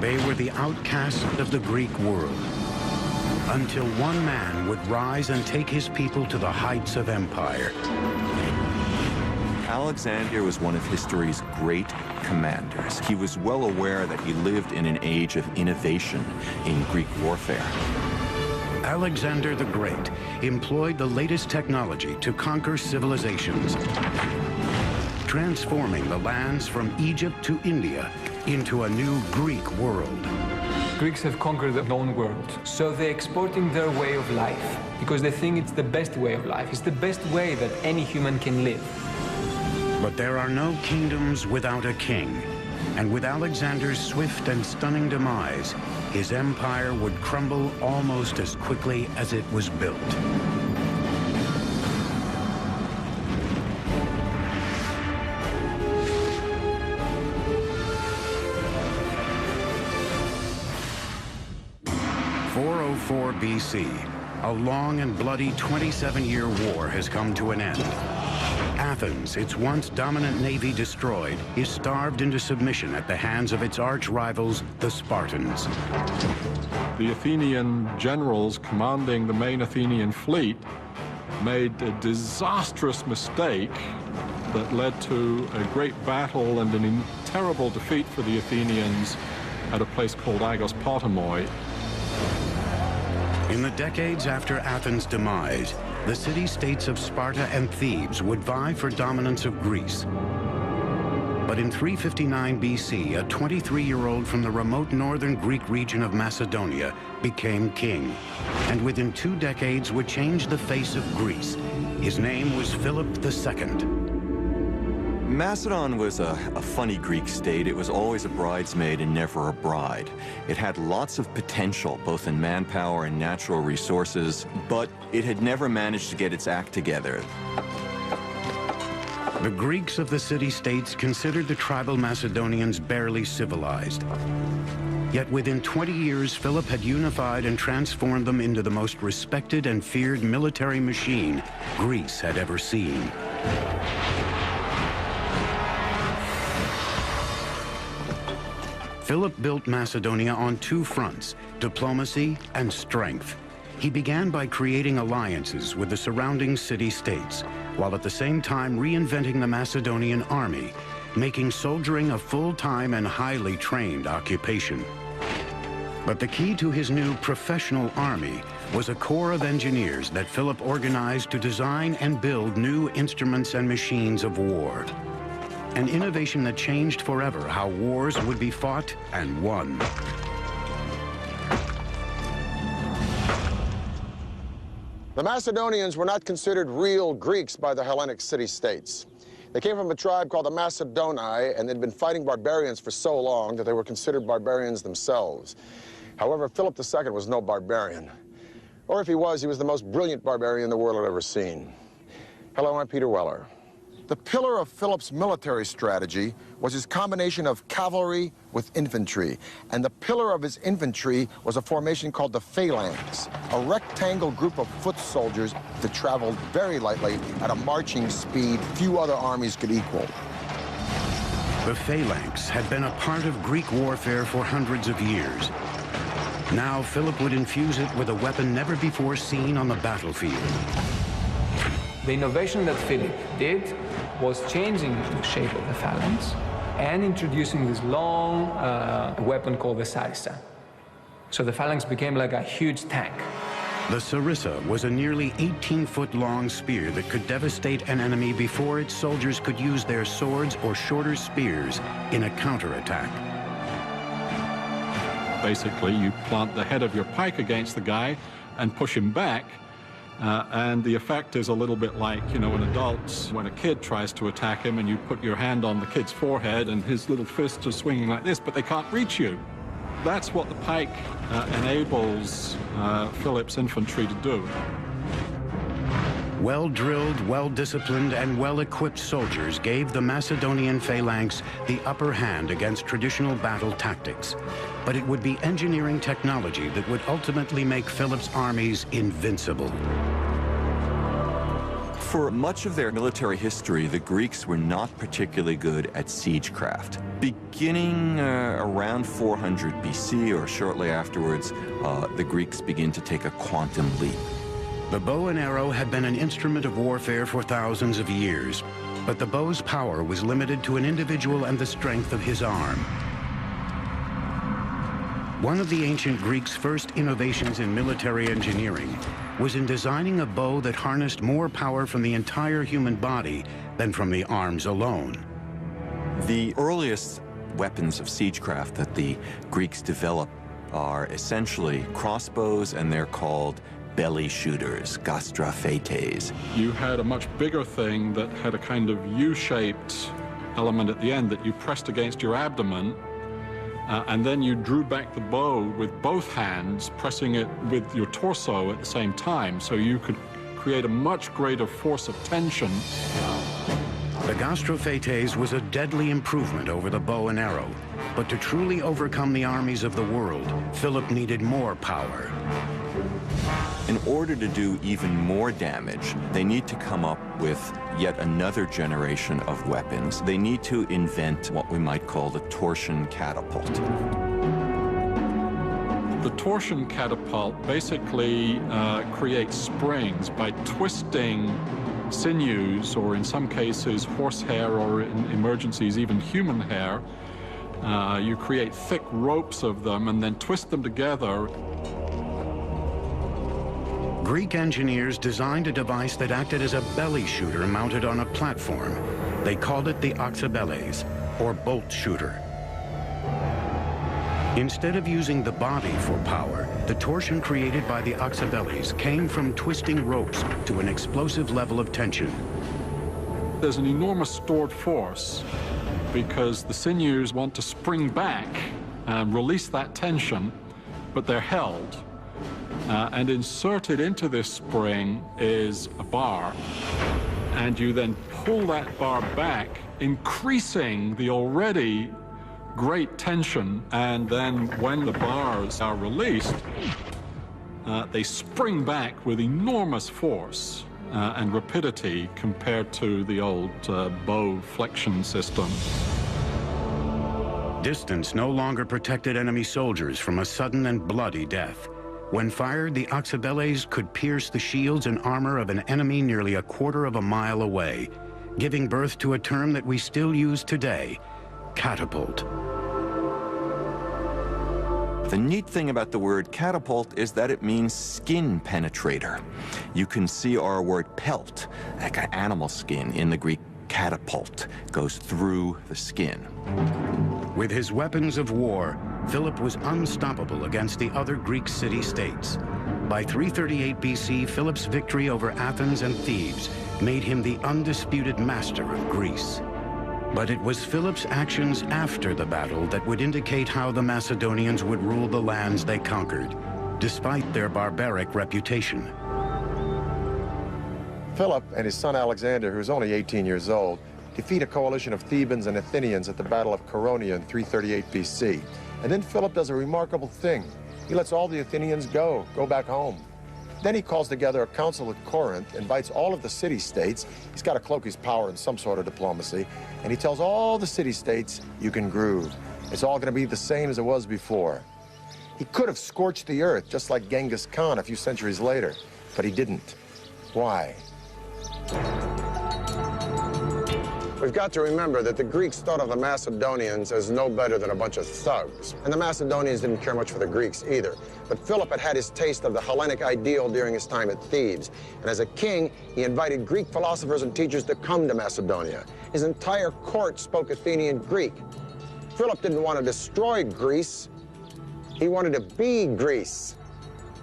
They were the outcasts of the Greek world, until one man would rise and take his people to the heights of empire. Alexander was one of history's great commanders. He was well aware that he lived in an age of innovation in Greek warfare. Alexander the Great employed the latest technology to conquer civilizations, transforming the lands from Egypt to India into a new Greek world. Greeks have conquered the known world, so they're exporting their way of life because they think it's the best way of life. It's the best way that any human can live. But there are no kingdoms without a king, and with Alexander's swift and stunning demise, his empire would crumble almost as quickly as it was built. BC, a long and bloody 27-year war has come to an end. Athens, its once dominant navy destroyed, is starved into submission at the hands of its arch-rivals, the Spartans. The Athenian generals commanding the main Athenian fleet made a disastrous mistake that led to a great battle and a terrible defeat for the Athenians at a place called Agos Potamoi. In the decades after Athens' demise, the city-states of Sparta and Thebes would vie for dominance of Greece. But in 359 BC, a 23-year-old from the remote northern Greek region of Macedonia became king, and within 2 decades would change the face of Greece. His name was Philip II. Macedon was a funny Greek state. It was always a bridesmaid and never a bride. It had lots of potential, both in manpower and natural resources, but it had never managed to get its act together. The Greeks of the city-states considered the tribal Macedonians barely civilized. Yet within 20 years, Philip had unified and transformed them into the most respected and feared military machine Greece had ever seen. Philip built Macedonia on 2 fronts, diplomacy and strength. He began by creating alliances with the surrounding city-states, while at the same time reinventing the Macedonian army, making soldiering a full-time and highly trained occupation. But the key to his new professional army was a corps of engineers that Philip organized to design and build new instruments and machines of war. An innovation that changed forever how wars would be fought and won. The Macedonians were not considered real Greeks by the Hellenic city-states. They came from a tribe called the Macedoni, and they'd been fighting barbarians for so long that they were considered barbarians themselves. However, Philip II was no barbarian. Or if he was the most brilliant barbarian the world had ever seen. Hello, I'm Peter Weller. The pillar of Philip's military strategy was his combination of cavalry with infantry. And the pillar of his infantry was a formation called the phalanx, a rectangle group of foot soldiers that traveled very lightly at a marching speed few other armies could equal. The phalanx had been a part of Greek warfare for hundreds of years. Now Philip would infuse it with a weapon never before seen on the battlefield. The innovation that Philip did was changing the shape of the phalanx and introducing this long weapon called the sarissa. So the phalanx became like a huge tank. The sarissa was a nearly 18-foot-long spear that could devastate an enemy before its soldiers could use their swords or shorter spears in a counterattack. Basically, you plant the head of your pike against the guy and push him back. And the effect is a little bit like, you know, when a kid tries to attack him and you put your hand on the kid's forehead and his little fists are swinging like this, but they can't reach you. That's what the pike enables Philip's infantry to do. Well-drilled, well-disciplined, and well-equipped soldiers gave the Macedonian phalanx the upper hand against traditional battle tactics. But it would be engineering technology that would ultimately make Philip's armies invincible. For much of their military history, the Greeks were not particularly good at siegecraft. Beginning around 400 BC or shortly afterwards, the Greeks begin to take a quantum leap. The bow and arrow had been an instrument of warfare for thousands of years, but the bow's power was limited to an individual and the strength of his arm. One of the ancient Greeks' first innovations in military engineering was in designing a bow that harnessed more power from the entire human body than from the arms alone. The earliest weapons of siegecraft that the Greeks developed are essentially crossbows, and they're called belly shooters, gastrophetes. You had a much bigger thing that had a kind of U-shaped element at the end that you pressed against your abdomen, and then you drew back the bow with both hands, pressing it with your torso at the same time, so you could create a much greater force of tension. The gastrophetes was a deadly improvement over the bow and arrow, but to truly overcome the armies of the world, Philip needed more power. In order to do even more damage, they need to come up with yet another generation of weapons. They need to invent what we might call the torsion catapult. The torsion catapult basically creates springs by twisting sinews, or in some cases horsehair, or in emergencies even human hair. You create thick ropes of them and then twist them together. Greek engineers designed a device that acted as a belly shooter mounted on a platform. They called it the oxybeles, or bolt shooter. Instead of using the body for power, the torsion created by the oxybeles came from twisting ropes to an explosive level of tension. There's an enormous stored force because the sinews want to spring back and release that tension, but they're held. And inserted into this spring is a bar, and you then pull that bar back, increasing the already great tension, and then when the bars are released, they spring back with enormous force and rapidity compared to the old bow flexion system. Distance no longer protected enemy soldiers from a sudden and bloody death. When fired, the oxybeles could pierce the shields and armor of an enemy nearly a quarter of a mile away, giving birth to a term that we still use today, catapult. The neat thing about the word catapult is that it means skin penetrator. You can see our word pelt, like an animal skin, in the Greek catapult, goes through the skin. With his weapons of war, Philip was unstoppable against the other Greek city-states. By 338 BC, Philip's victory over Athens and Thebes made him the undisputed master of Greece. But it was Philip's actions after the battle that would indicate how the Macedonians would rule the lands they conquered, despite their barbaric reputation. Philip and his son Alexander, who was only 18 years old, defeat a coalition of Thebans and Athenians at the Battle of Chaeronea in 338 BC. And then Philip does a remarkable thing. He lets all the Athenians go back home. Then he calls together a council at Corinth, invites all of the city-states. He's got to cloak his power in some sort of diplomacy. And he tells all the city-states, you can groove. It's all going to be the same as it was before. He could have scorched the earth, just like Genghis Khan a few centuries later, but he didn't. Why? We've got to remember that the Greeks thought of the Macedonians as no better than a bunch of thugs. And the Macedonians didn't care much for the Greeks either. But Philip had had his taste of the Hellenic ideal during his time at Thebes. And as a king, he invited Greek philosophers and teachers to come to Macedonia. His entire court spoke Athenian Greek. Philip didn't want to destroy Greece. He wanted to be Greece.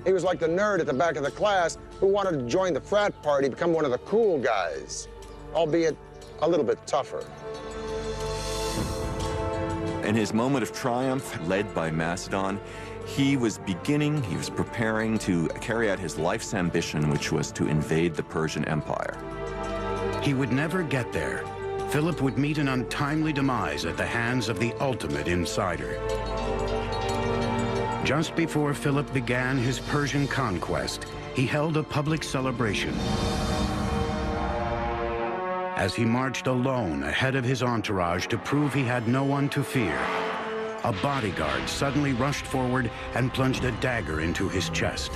He was like the nerd at the back of the class who wanted to join the frat party, become one of the cool guys, albeit a little bit tougher. In his moment of triumph, led by Macedon, he was preparing to carry out his life's ambition, which was to invade the Persian Empire. He would never get there. Philip would meet an untimely demise at the hands of the ultimate insider. Just before Philip began his Persian conquest, he held a public celebration. as he marched alone ahead of his entourage to prove he had no one to fear. A bodyguard suddenly rushed forward and plunged a dagger into his chest.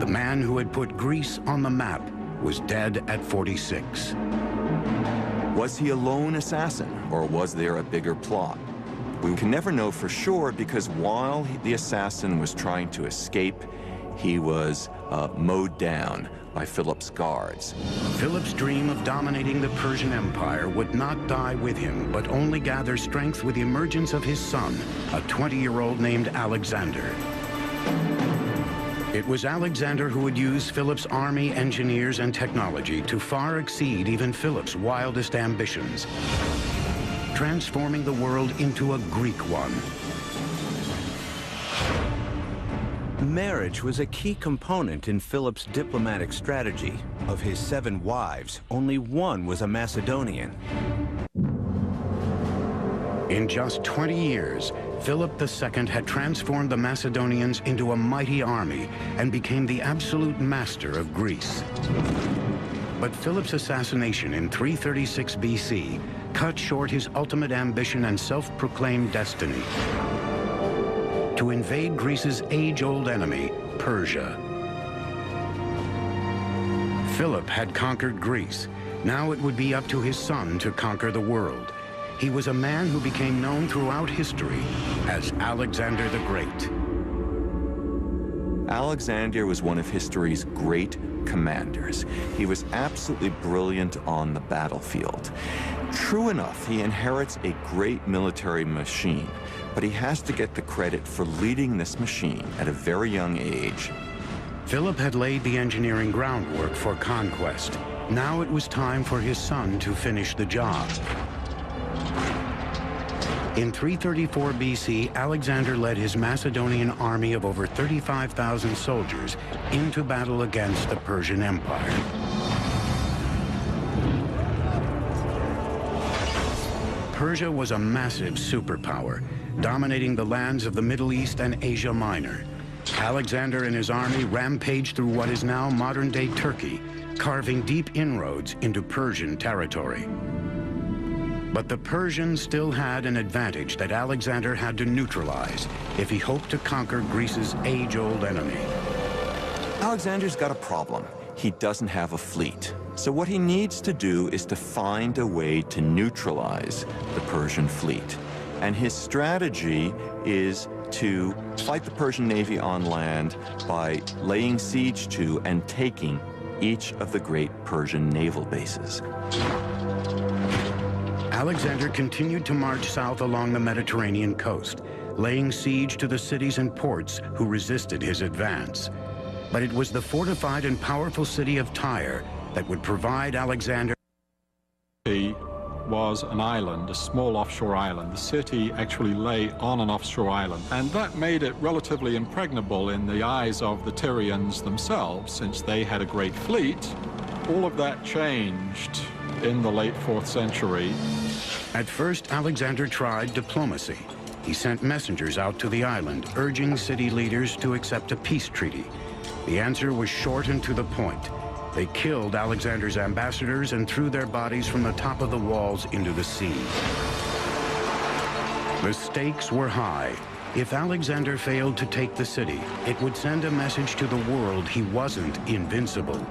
The man who had put Greece on the map was dead at 46. Was he a lone assassin, or was there a bigger plot? We can never know for sure, because while the assassin was trying to escape, he was mowed down by Philip's guards. Philip's dream of dominating the Persian Empire would not die with him, but only gather strength with the emergence of his son, a 20-year-old named Alexander. It was Alexander who would use Philip's army, engineers, and technology to far exceed even Philip's wildest ambitions, transforming the world into a Greek one. Marriage was a key component in Philip's diplomatic strategy. Of his 7 wives, only one was a Macedonian. In just 20 years, Philip II had transformed the Macedonians into a mighty army and became the absolute master of Greece. But Philip's assassination in 336 BC cut short his ultimate ambition and self-proclaimed destiny: to invade Greece's age-old enemy, Persia. Philip had conquered Greece. Now it would be up to his son to conquer the world. He was a man who became known throughout history as Alexander the Great. Alexander was one of history's great commanders. He was absolutely brilliant on the battlefield. True enough, he inherits a great military machine, but he has to get the credit for leading this machine at a very young age. Philip had laid the engineering groundwork for conquest. Now it was time for his son to finish the job. In 334 BC, Alexander led his Macedonian army of over 35,000 soldiers into battle against the Persian Empire. Persia was a massive superpower, dominating the lands of the Middle East and Asia Minor. Alexander and his army rampaged through what is now modern-day Turkey, carving deep inroads into Persian territory. But the Persians still had an advantage that Alexander had to neutralize if he hoped to conquer Greece's age-old enemy. Alexander's got a problem. He doesn't have a fleet. So what he needs to do is to find a way to neutralize the Persian fleet. And his strategy is to fight the Persian Navy on land by laying siege to and taking each of the great Persian naval bases. Alexander continued to march south along the Mediterranean coast, laying siege to the cities and ports who resisted his advance. But it was the fortified and powerful city of Tyre that would provide Alexander. He was an island, a small offshore island. The city actually lay on an offshore island, and that made it relatively impregnable in the eyes of the Tyrians themselves, since they had a great fleet. All of that changed in the late 4th century. At first, Alexander tried diplomacy. He sent messengers out to the island, urging city leaders to accept a peace treaty. The answer was short and to the point. They killed Alexander's ambassadors and threw their bodies from the top of the walls into the sea. The stakes were high. If Alexander failed to take the city, it would send a message to the world he wasn't invincible.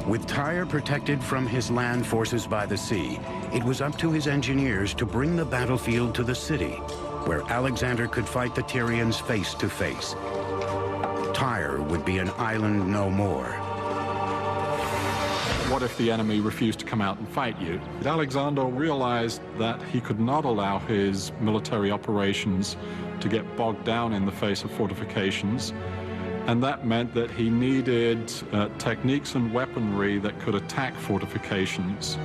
With Tyre protected from his land forces by the sea, it was up to his engineers to bring the battlefield to the city, where Alexander could fight the Tyrians face to face. Tyre would be an island no more. What if the enemy refused to come out and fight you? Alexander realized that he could not allow his military operations to get bogged down in the face of fortifications. And that meant that he needed techniques and weaponry that could attack fortifications.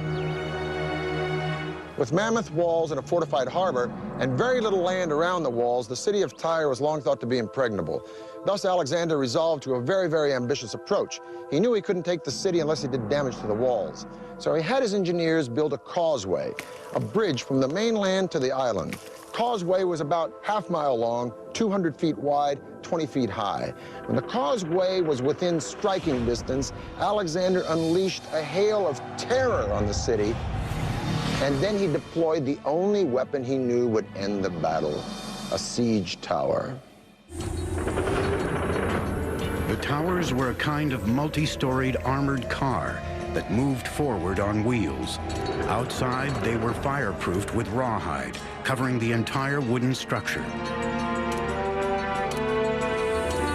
With mammoth walls and a fortified harbor and very little land around the walls, the city of Tyre was long thought to be impregnable. Thus, Alexander resolved to a very, very ambitious approach. He knew he couldn't take the city unless he did damage to the walls. So he had his engineers build a causeway, a bridge from the mainland to the island. Causeway was about half-mile long, 200 feet wide, 20 feet high. When the causeway was within striking distance, Alexander unleashed a hail of terror on the city, and then he deployed the only weapon he knew would end the battle, a siege tower. The towers were a kind of multi-storied armored car that moved forward on wheels. Outside, they were fireproofed with rawhide, covering the entire wooden structure.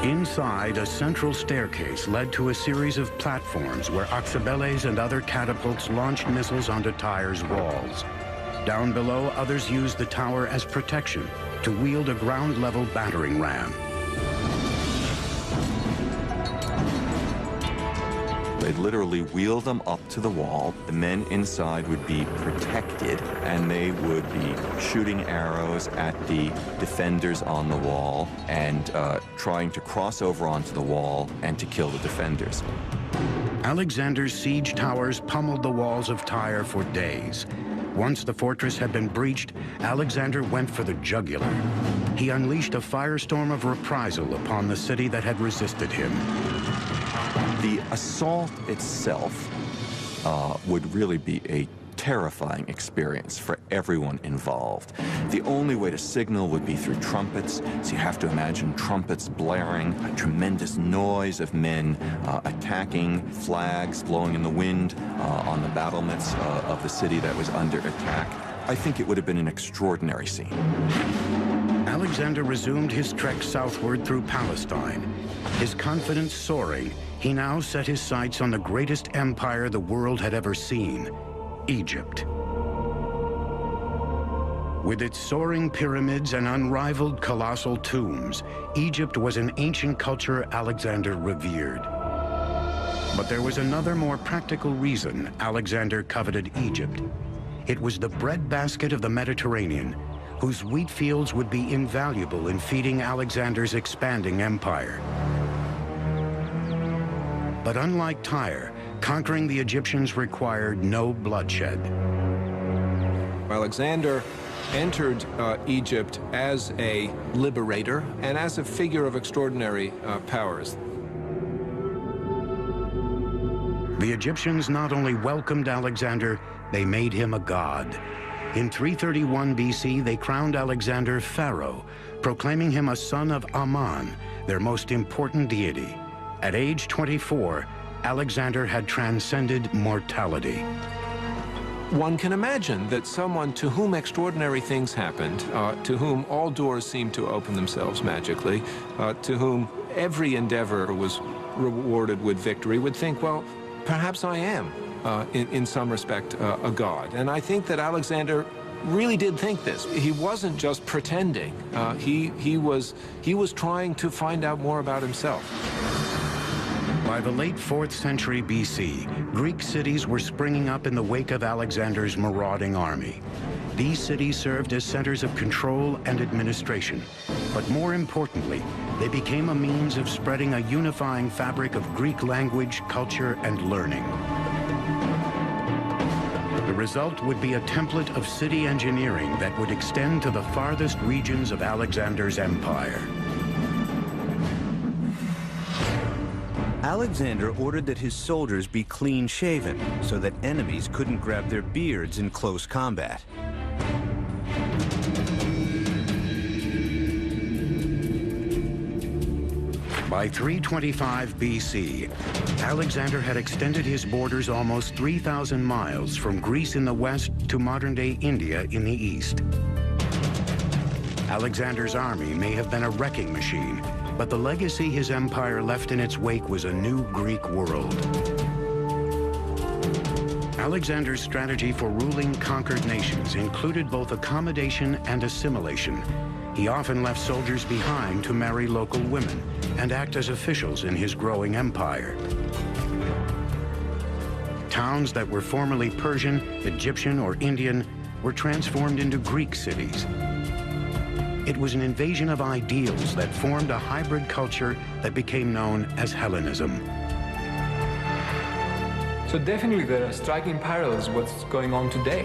Inside, a central staircase led to a series of platforms where Oxabeles and other catapults launched missiles onto Tyre's walls. Down below, others used the tower as protection to wield a ground-level battering ram. They'd literally wheel them up to the wall. The men inside would be protected, and they would be shooting arrows at the defenders on the wall and trying to cross over onto the wall and to kill the defenders. Alexander's siege towers pummeled the walls of Tyre for days. Once the fortress had been breached, Alexander went for the jugular. He unleashed a firestorm of reprisal upon the city that had resisted him. The assault itself would really be a terrifying experience for everyone involved. The only way to signal would be through trumpets, so you have to imagine trumpets blaring, a tremendous noise of men attacking, flags blowing in the wind on the battlements of the city that was under attack. I think it would have been an extraordinary scene. Alexander resumed his trek southward through Palestine. His confidence soaring, he now set his sights on the greatest empire the world had ever seen, Egypt. With its soaring pyramids and unrivaled colossal tombs, Egypt was an ancient culture Alexander revered. But there was another more practical reason Alexander coveted Egypt. It was the breadbasket of the Mediterranean, whose wheat fields would be invaluable in feeding Alexander's expanding empire. But unlike Tyre, conquering the Egyptians required no bloodshed. Alexander entered Egypt as a liberator and as a figure of extraordinary powers. The Egyptians not only welcomed Alexander, they made him a god. In 331 BC, they crowned Alexander pharaoh, proclaiming him a son of Ammon, their most important deity. At age 24, Alexander had transcended mortality. One can imagine that someone to whom extraordinary things happened, to whom all doors seemed to open themselves magically, to whom every endeavor was rewarded with victory, would think, well, perhaps I am, in some respect, a god. And I think that Alexander really did think this. He wasn't just pretending. He was trying to find out more about himself. By the late 4th century BC, Greek cities were springing up in the wake of Alexander's marauding army. These cities served as centers of control and administration, but more importantly, they became a means of spreading a unifying fabric of Greek language, culture, and learning. The result would be a template of city engineering that would extend to the farthest regions of Alexander's empire. Alexander ordered that his soldiers be clean-shaven so that enemies couldn't grab their beards in close combat. By 325 BC, Alexander had extended his borders almost 3,000 miles from Greece in the west to modern-day India in the east. Alexander's army may have been a wrecking machine, but the legacy his empire left in its wake was a new Greek world. Alexander's strategy for ruling conquered nations included both accommodation and assimilation. He often left soldiers behind to marry local women and act as officials in his growing empire. Towns that were formerly Persian, Egyptian, or Indian were transformed into Greek cities. It was an invasion of ideals that formed a hybrid culture that became known as Hellenism. So definitely there are striking parallels with what's going on today,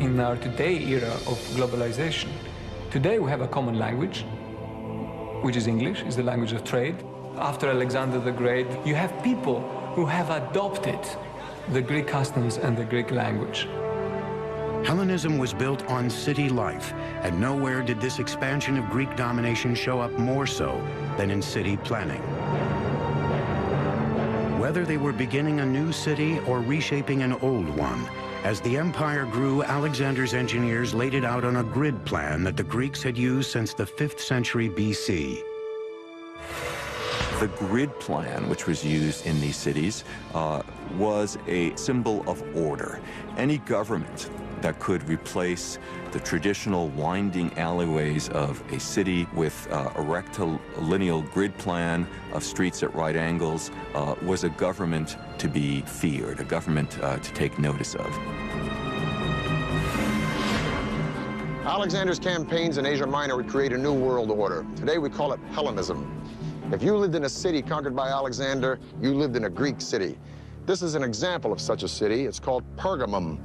in our today era of globalization. Today we have a common language, which is English, is the language of trade. After Alexander the Great, you have people who have adopted the Greek customs and the Greek language. Hellenism was built on city life, and nowhere did this expansion of Greek domination show up more so than in city planning. Whether they were beginning a new city or reshaping an old one, as the empire grew, Alexander's engineers laid it out on a grid plan that the Greeks had used since the 5th century BC. The grid plan, which was used in these cities, was a symbol of order. Any government that could replace the traditional winding alleyways of a city with a rectilineal grid plan of streets at right angles was a government to be feared, a government to take notice of. Alexander's campaigns in Asia Minor would create a new world order. Today we call it Hellenism. If you lived in a city conquered by Alexander, you lived in a Greek city. This is an example of such a city. It's called Pergamum.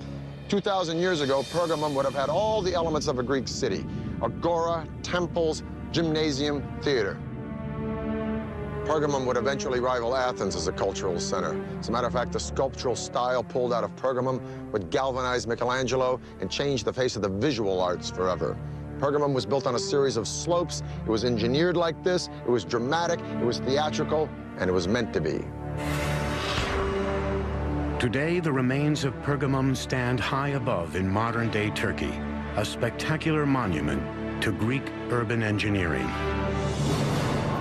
2,000 years ago, Pergamum would have had all the elements of a Greek city: agora, temples, gymnasium, theater. Pergamum would eventually rival Athens as a cultural center. As a matter of fact, the sculptural style pulled out of Pergamum would galvanize Michelangelo and change the face of the visual arts forever. Pergamum was built on a series of slopes. It was engineered like this. It was dramatic, it was theatrical, and it was meant to be. Today, the remains of Pergamum stand high above in modern-day Turkey, a spectacular monument to Greek urban engineering.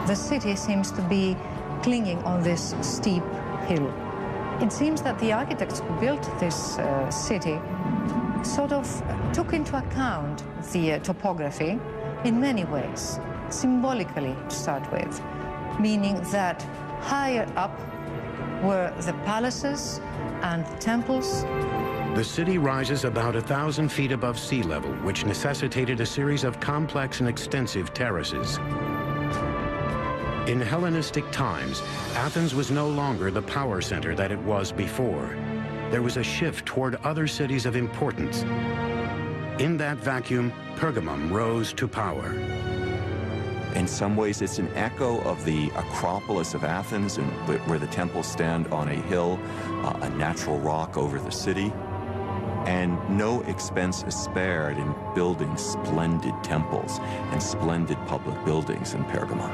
The city seems to be clinging on this steep hill. It seems that the architects who built this city sort of took into account the topography in many ways, symbolically to start with, meaning that higher up were the palaces and temples. The city rises about 1,000 feet above sea level, which necessitated a series of complex and extensive terraces. In Hellenistic times, Athens was no longer the power center that it was before. There was a shift toward other cities of importance. In that vacuum, Pergamum rose to power. In some ways, it's an echo of the Acropolis of Athens, where the temples stand on a hill, a natural rock over the city. And no expense is spared in building splendid temples and splendid public buildings in Pergamum.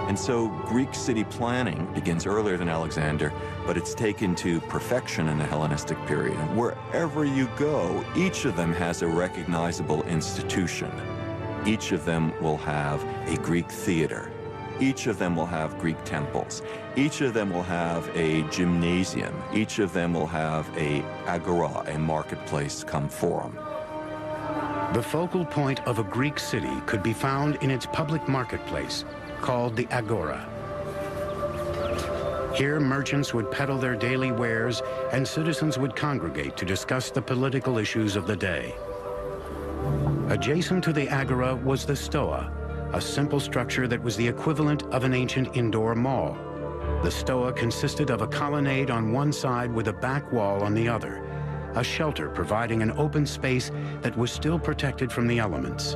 And so Greek city planning begins earlier than Alexander, but it's taken to perfection in the Hellenistic period. And wherever you go, each of them has a recognizable institution. Each of them will have a Greek theater. Each of them will have Greek temples. Each of them will have a gymnasium. Each of them will have a agora, a marketplace come forum. The focal point of a Greek city could be found in its public marketplace, called the agora. Here, merchants would peddle their daily wares, and citizens would congregate to discuss the political issues of the day. Adjacent to the agora was the stoa, a simple structure that was the equivalent of an ancient indoor mall. The stoa consisted of a colonnade on one side with a back wall on the other, a shelter providing an open space that was still protected from the elements.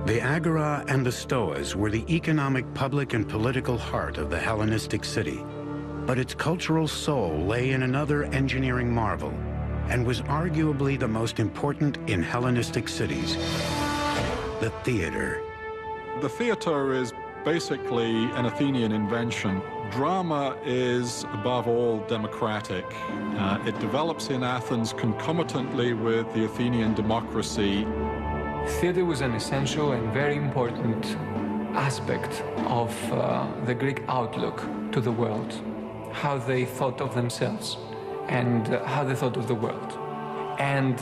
The agora and the stoas were the economic, public, and political heart of the Hellenistic city, but its cultural soul lay in another engineering marvel, and was arguably the most important in Hellenistic cities: the theater. The theater is basically an Athenian invention. Drama is, above all, democratic. It develops in Athens concomitantly with the Athenian democracy. Theater was an essential and very important aspect of the Greek outlook to the world, how they thought of themselves and how they thought of the world. And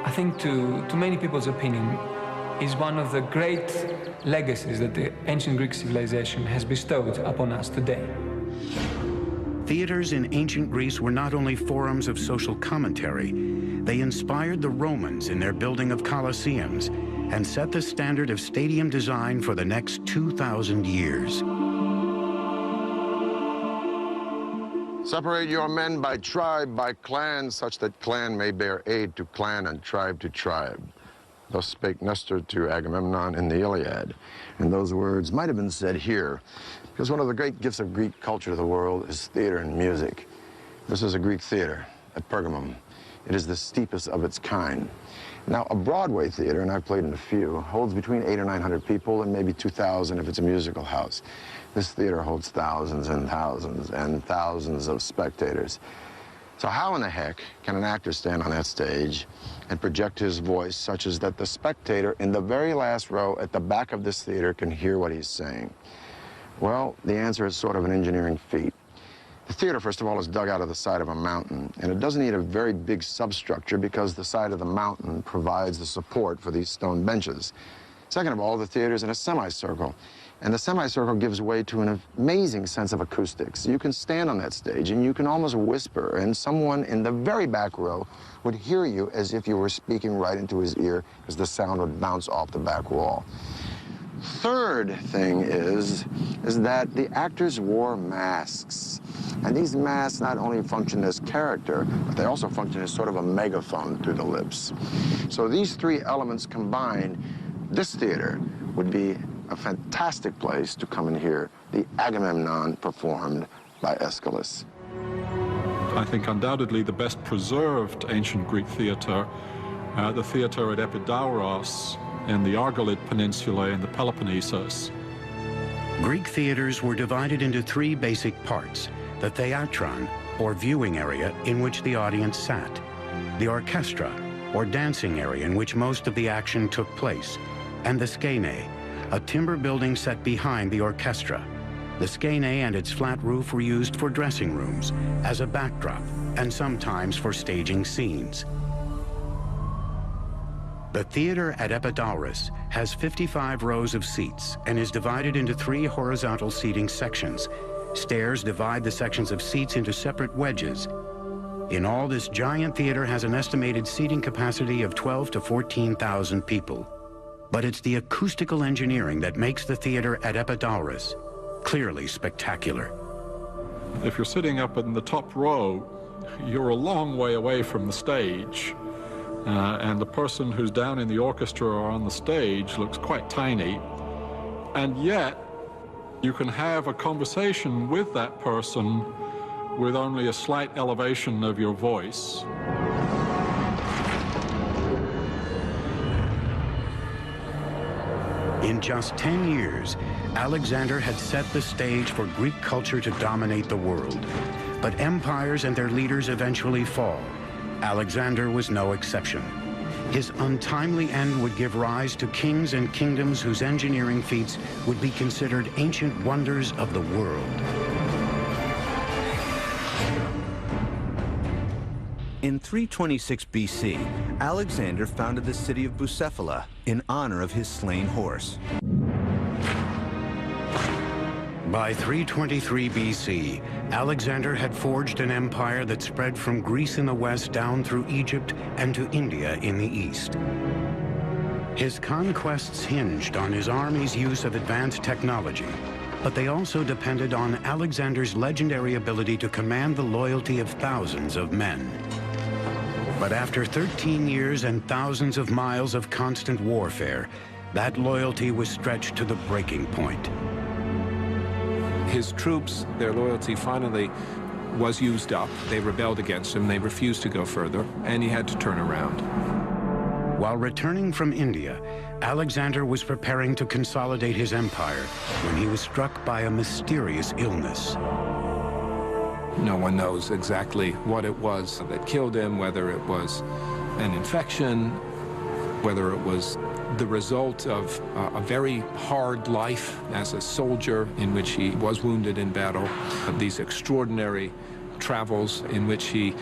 I think to many people's opinion, is one of the great legacies that the ancient Greek civilization has bestowed upon us today. Theaters in ancient Greece were not only forums of social commentary, they inspired the Romans in their building of colosseums and set the standard of stadium design for the next 2,000 years. Separate your men by tribe, by clan, such that clan may bear aid to clan and tribe to tribe. Thus spake Nestor to Agamemnon in the Iliad. And those words might have been said here, because one of the great gifts of Greek culture to the world is theater and music. This is a Greek theater at Pergamum. It is the steepest of its kind. Now, a Broadway theater, and I've played in a few, holds between 800 or 900 people and maybe 2,000 if it's a musical house. This theater holds thousands and thousands and thousands of spectators. So how in the heck can an actor stand on that stage and project his voice such as that the spectator in the very last row at the back of this theater can hear what he's saying? Well, the answer is sort of an engineering feat. The theater, first of all, is dug out of the side of a mountain, and it doesn't need a very big substructure because the side of the mountain provides the support for these stone benches. Second of all, the theater is in a semicircle, and the semicircle gives way to an amazing sense of acoustics. You can stand on that stage, and you can almost whisper, and someone in the very back row would hear you as if you were speaking right into his ear, because the sound would bounce off the back wall. Third thing is that the actors wore masks. And these masks not only function as character, but they also function as sort of a megaphone through the lips. So these three elements combined, this theater would be a fantastic place to come and hear the Agamemnon performed by Aeschylus. I think undoubtedly the best preserved ancient Greek theater, the theater at Epidauros in the Argolid Peninsula in the Peloponnesus. Greek theaters were divided into three basic parts: the theatron, or viewing area in which the audience sat; the orchestra, or dancing area in which most of the action took place; and the skene, a timber building set behind the orchestra. The skene and its flat roof were used for dressing rooms, as a backdrop, and sometimes for staging scenes. The theater at Epidauros has 55 rows of seats and is divided into three horizontal seating sections. Stairs divide the sections of seats into separate wedges. In all, this giant theater has an estimated seating capacity of 12,000 to 14,000 people. But it's the acoustical engineering that makes the theater at Epidauros clearly spectacular. If you're sitting up in the top row, you're a long way away from the stage. And the person who's down in the orchestra or on the stage looks quite tiny. And yet, you can have a conversation with that person with only a slight elevation of your voice. In just 10 years, Alexander had set the stage for Greek culture to dominate the world. But empires and their leaders eventually fall. Alexander was no exception. His untimely end would give rise to kings and kingdoms whose engineering feats would be considered ancient wonders of the world. In 326 BC, Alexander founded the city of Bucephala in honor of his slain horse. By 323 BC, Alexander had forged an empire that spread from Greece in the west down through Egypt and to India in the east. His conquests hinged on his army's use of advanced technology, but they also depended on Alexander's legendary ability to command the loyalty of thousands of men. But after 13 years and thousands of miles of constant warfare, that loyalty was stretched to the breaking point. His troops, their loyalty finally was used up. They rebelled against him. They refused to go further, and he had to turn around. While returning from India, Alexander was preparing to consolidate his empire when he was struck by a mysterious illness. No one knows exactly what it was that killed him, whether it was an infection, whether it was the result of a very hard life as a soldier in which he was wounded in battle, these extraordinary travels in which he,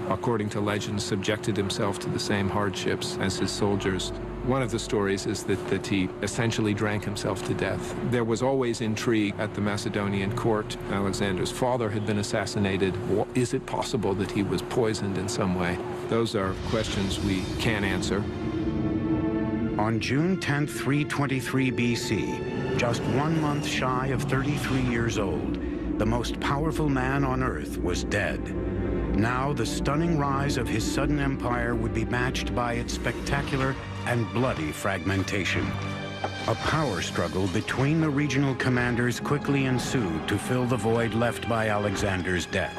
according to legend, subjected himself to the same hardships as his soldiers. One of the stories is that he essentially drank himself to death. There was always intrigue at the Macedonian court. Alexander's father had been assassinated. Is it possible that he was poisoned in some way? Those are questions we can't answer. On June 10, 323 BC, just 1 month shy of 33 years old, the most powerful man on earth was dead. Now the stunning rise of his sudden empire would be matched by its spectacular and bloody fragmentation. A power struggle between the regional commanders quickly ensued to fill the void left by Alexander's death.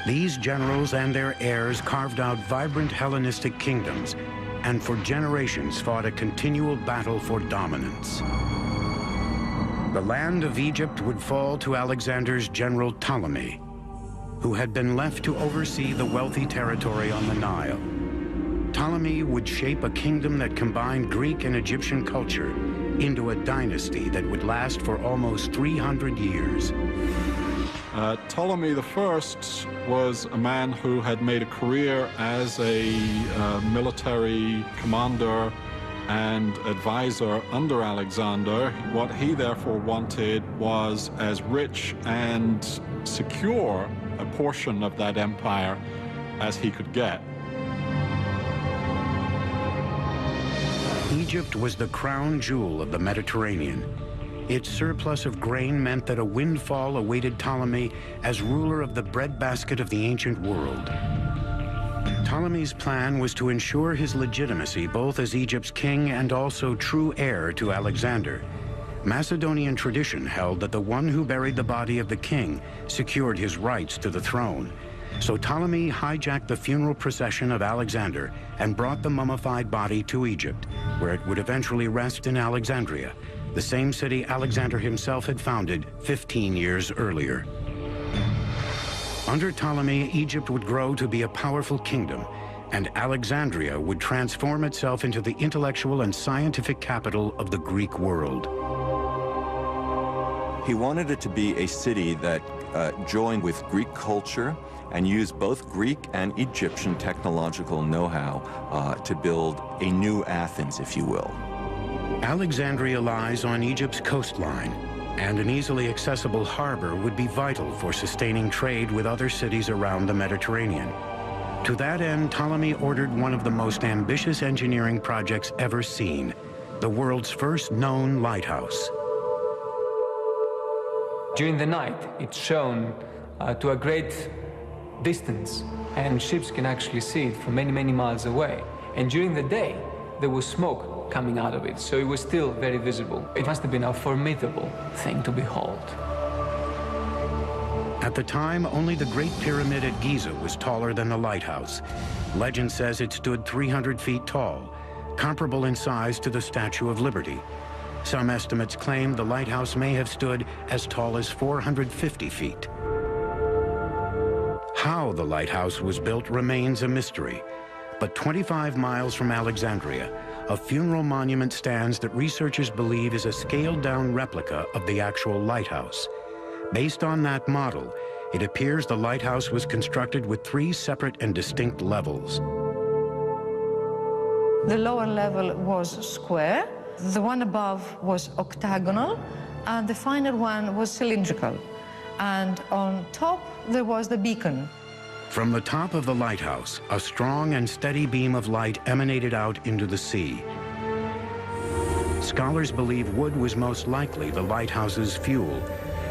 These generals and their heirs carved out vibrant Hellenistic kingdoms and for generations fought a continual battle for dominance. The land of Egypt would fall to Alexander's general Ptolemy, who had been left to oversee the wealthy territory on the Nile. Ptolemy would shape a kingdom that combined Greek and Egyptian culture into a dynasty that would last for almost 300 years. Ptolemy I was a man who had made a career as a military commander and advisor under Alexander. What he therefore wanted was as rich and secure a portion of that empire as he could get. Egypt was the crown jewel of the Mediterranean. Its surplus of grain meant that a windfall awaited Ptolemy as ruler of the breadbasket of the ancient world. Ptolemy's plan was to ensure his legitimacy both as Egypt's king and also true heir to Alexander. Macedonian tradition held that the one who buried the body of the king secured his rights to the throne. So Ptolemy hijacked the funeral procession of Alexander and brought the mummified body to Egypt, where it would eventually rest in Alexandria, the same city Alexander himself had founded 15 years earlier. Under Ptolemy, Egypt would grow to be a powerful kingdom, and Alexandria would transform itself into the intellectual and scientific capital of the Greek world. He wanted it to be a city that joined with Greek culture and used both Greek and Egyptian technological know-how to build a new Athens, if you will. Alexandria lies on Egypt's coastline, and an easily accessible harbor would be vital for sustaining trade with other cities around the Mediterranean. To that end, Ptolemy ordered one of the most ambitious engineering projects ever seen, the world's first known lighthouse. During the night, it's shown to a great distance, and ships can actually see it from many, many miles away. And during the day, there was smoke coming out of it, so it was still very visible. It must have been a formidable thing to behold. At the time, only the Great Pyramid at Giza was taller than the lighthouse. Legend says it stood 300 feet tall, comparable in size to the Statue of Liberty. Some estimates claim the lighthouse may have stood as tall as 450 feet. How the lighthouse was built remains a mystery, but 25 miles from Alexandria, a funeral monument stands that researchers believe is a scaled-down replica of the actual lighthouse. Based on that model, it appears the lighthouse was constructed with 3 separate and distinct levels. The lower level was square, the one above was octagonal, and the final one was cylindrical. And on top, there was the beacon. From the top of the lighthouse, a strong and steady beam of light emanated out into the sea. Scholars believe wood was most likely the lighthouse's fuel,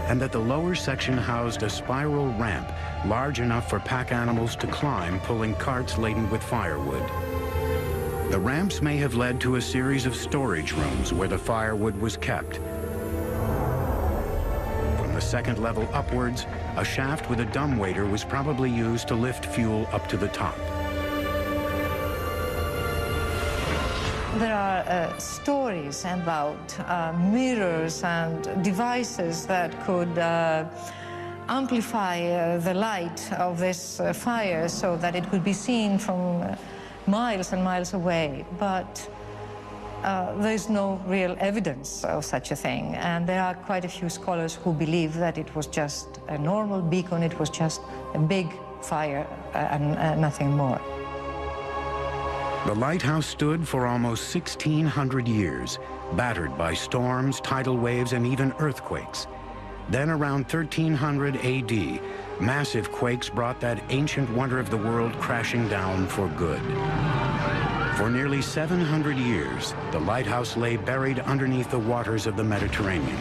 and that the lower section housed a spiral ramp large enough for pack animals to climb, pulling carts laden with firewood. The ramps may have led to a series of storage rooms where the firewood was kept. From the second level upwards, a shaft with a dumbwaiter was probably used to lift fuel up to the top. There are stories about mirrors and devices that could amplify the light of this fire so that it could be seen from miles and miles away. But there's no real evidence of such a thing, and there are quite a few scholars who believe that it was just a normal beacon, it was just a big fire and nothing more. The lighthouse stood for almost 1,600 years, battered by storms, tidal waves, and even earthquakes. Then around 1300 AD, massive quakes brought that ancient wonder of the world crashing down for good. For nearly 700 years, the lighthouse lay buried underneath the waters of the Mediterranean.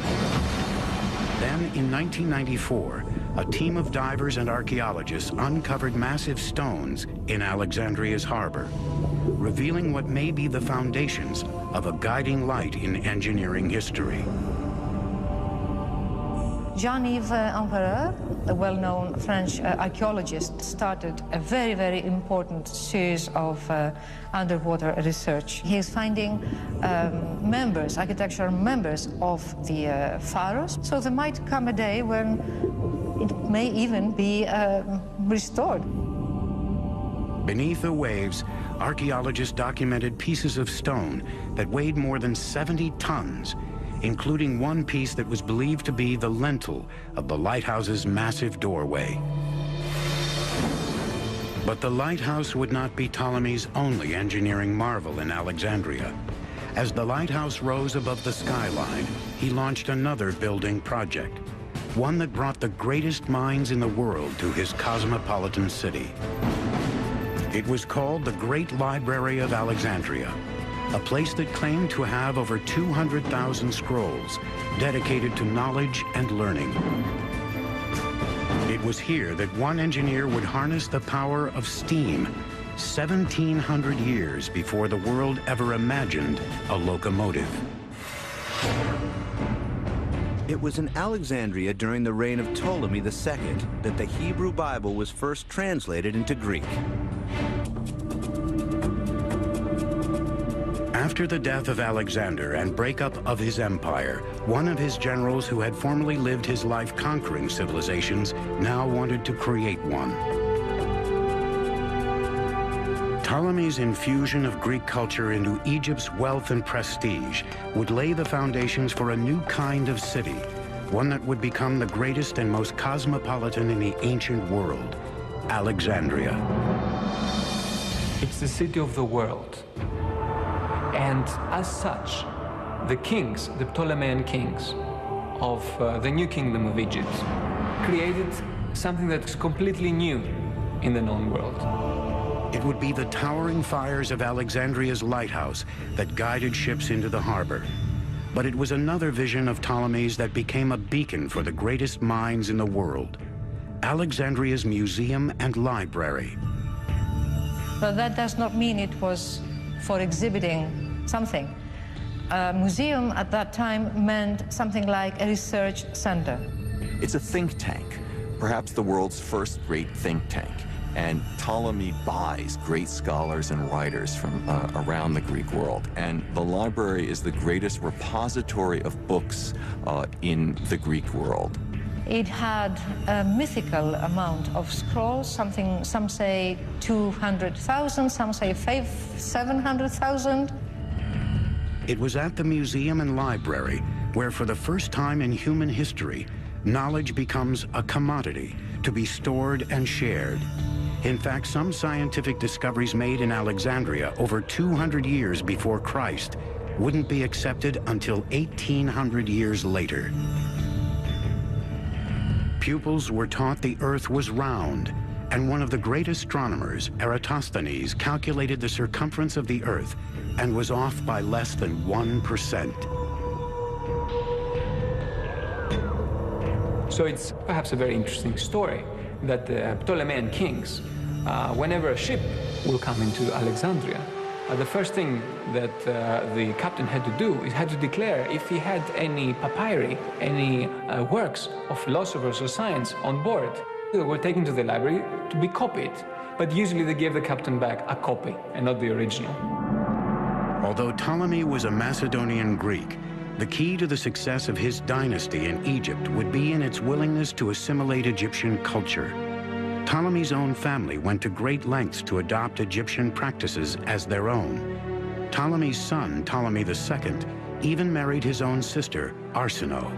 Then, in 1994, a team of divers and archaeologists uncovered massive stones in Alexandria's harbor, revealing what may be the foundations of a guiding light in engineering history. Jean-Yves Empereur, a well-known French archaeologist, started a very, very important series of underwater research. He is finding members, architectural members of the pharaohs, so there might come a day when it may even be restored. Beneath the waves, archaeologists documented pieces of stone that weighed more than 70 tons, including one piece that was believed to be the lintel of the lighthouse's massive doorway. But the lighthouse would not be Ptolemy's only engineering marvel in Alexandria. As the lighthouse rose above the skyline, he launched another building project, one that brought the greatest minds in the world to his cosmopolitan city. It was called the Great Library of Alexandria, a place that claimed to have over 200,000 scrolls dedicated to knowledge and learning. It was here that one engineer would harness the power of steam 1,700 years before the world ever imagined a locomotive. It was in Alexandria during the reign of Ptolemy II that the Hebrew Bible was first translated into Greek. After the death of Alexander and breakup of his empire, one of his generals who had formerly lived his life conquering civilizations now wanted to create one. Ptolemy's infusion of Greek culture into Egypt's wealth and prestige would lay the foundations for a new kind of city, one that would become the greatest and most cosmopolitan in the ancient world, Alexandria. It's the city of the world. And as such, the kings, the Ptolemean kings of the new kingdom of Egypt, created something that's completely new in the known world. It would be the towering fires of Alexandria's lighthouse that guided ships into the harbor. But it was another vision of Ptolemy's that became a beacon for the greatest minds in the world, Alexandria's museum and library. But that does not mean it was for exhibiting something. A museum at that time meant something like a research center. It's a think tank, perhaps the world's first great think tank. And Ptolemy buys great scholars and writers from around the Greek world. And the library is the greatest repository of books in the Greek world. It had a mythical amount of scrolls, something, some say 200,000, some say 700,000. It was at the museum and library where, for the first time in human history, knowledge becomes a commodity to be stored and shared. In fact, some scientific discoveries made in Alexandria over 200 years before Christ wouldn't be accepted until 1,800 years later. Pupils were taught the Earth was round, and one of the great astronomers, Eratosthenes, calculated the circumference of the Earth and was off by less than 1%. So it's perhaps a very interesting story that the Ptolemean kings, whenever a ship will come into Alexandria, the first thing that the captain had to do is had to declare if he had any papyri, any works of philosophers or science on board. They were taken to the library to be copied, but usually they gave the captain back a copy and not the original. Although Ptolemy was a Macedonian Greek, the key to the success of his dynasty in Egypt would be in its willingness to assimilate Egyptian culture. Ptolemy's own family went to great lengths to adopt Egyptian practices as their own. Ptolemy's son, Ptolemy II, even married his own sister, Arsinoe.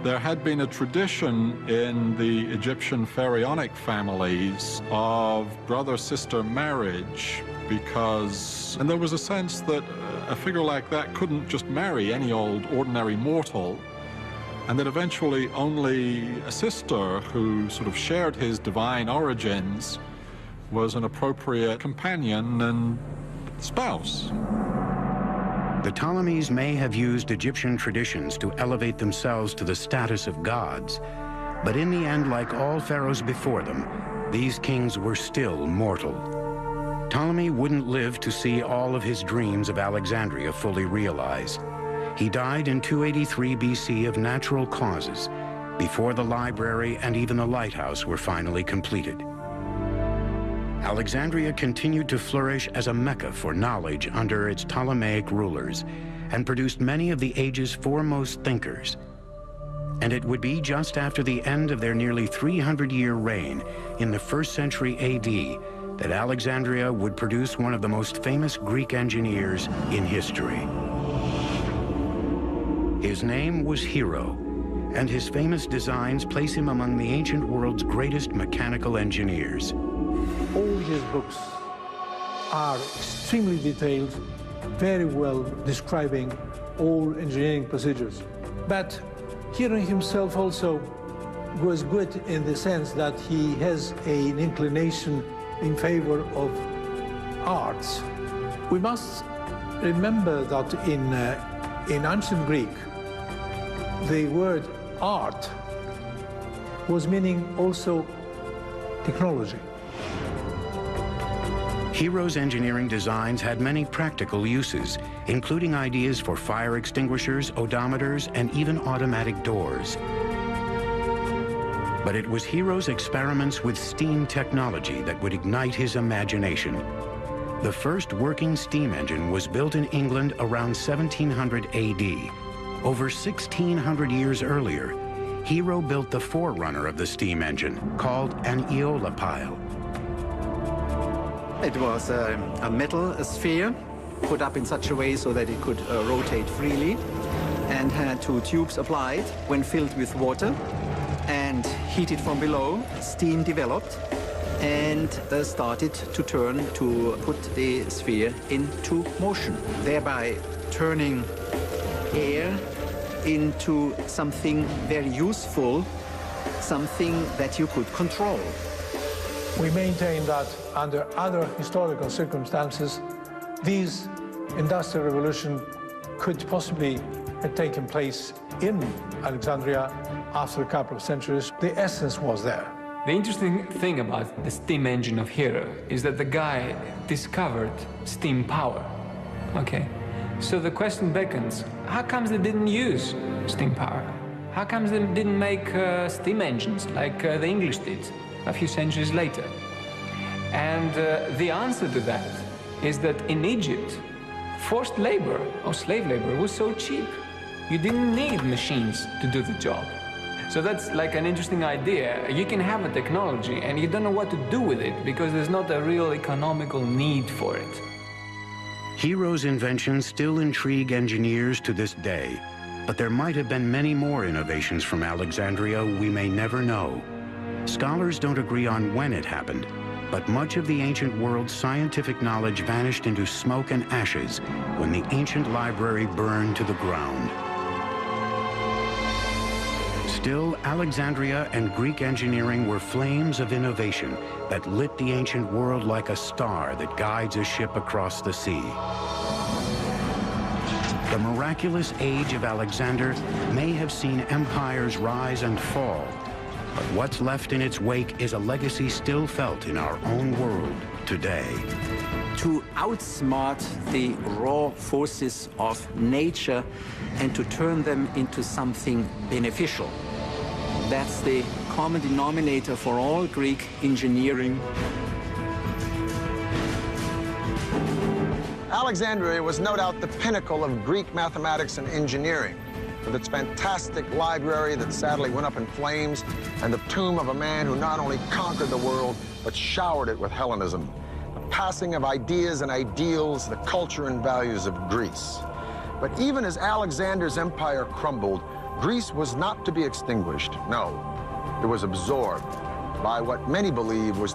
There had been a tradition in the Egyptian pharaonic families of brother-sister marriage and there was a sense that a figure like that couldn't just marry any old ordinary mortal, and that eventually only a sister who sort of shared his divine origins was an appropriate companion and spouse. The Ptolemies may have used Egyptian traditions to elevate themselves to the status of gods, But in the end, like all pharaohs before them, these kings were still mortal. Ptolemy wouldn't live to see all of his dreams of Alexandria fully realized. He died in 283 BC of natural causes, before the library and even the lighthouse were finally completed. Alexandria continued to flourish as a mecca for knowledge under its Ptolemaic rulers and produced many of the age's foremost thinkers. And it would be just after the end of their nearly 300-year reign in the 1st century AD that Alexandria would produce one of the most famous Greek engineers in history. His name was Hero, and his famous designs place him among the ancient world's greatest mechanical engineers. All his books are extremely detailed, very well describing all engineering procedures. But Hero himself also was good in the sense that he has an inclination in favor of arts. We must remember that in ancient Greek, the word art was meaning also technology. Hero's engineering designs had many practical uses, including ideas for fire extinguishers, odometers, and even automatic doors. But it was Hero's experiments with steam technology that would ignite his imagination. The first working steam engine was built in England around 1700 AD. Over 1,600 years earlier, Hero built the forerunner of the steam engine, called an eolipile. It was a metal sphere put up in such a way so that it could rotate freely, and had 2 tubes applied. When filled with water and heated from below, steam developed and started to turn to put the sphere into motion, thereby turning air into something very useful, something that you could control. We maintain that under other historical circumstances, this industrial revolution could possibly have taken place in Alexandria after a couple of centuries. The essence was there. The interesting thing about the steam engine of Hero is that the guy discovered steam power, okay? So the question beckons, how comes they didn't use steam power? How comes they didn't make steam engines like the English did a few centuries later? And the answer to that is that in Egypt, forced labor or slave labor was so cheap. You didn't need machines to do the job. So that's like an interesting idea. You can have a technology and you don't know what to do with it because there's not a real economical need for it. Hero's inventions still intrigue engineers to this day, but there might have been many more innovations from Alexandria we may never know. Scholars don't agree on when it happened, but much of the ancient world's scientific knowledge vanished into smoke and ashes when the ancient library burned to the ground. Still, Alexandria and Greek engineering were flames of innovation that lit the ancient world like a star that guides a ship across the sea. The miraculous age of Alexander may have seen empires rise and fall, but what's left in its wake is a legacy still felt in our own world today. To outsmart the raw forces of nature and to turn them into something beneficial. That's the common denominator for all Greek engineering. Alexandria was no doubt the pinnacle of Greek mathematics and engineering, with its fantastic library that sadly went up in flames and the tomb of a man who not only conquered the world, but showered it with Hellenism, the passing of ideas and ideals, the culture and values of Greece. But even as Alexander's empire crumbled, Greece was not to be extinguished. No, it was absorbed by what many believe was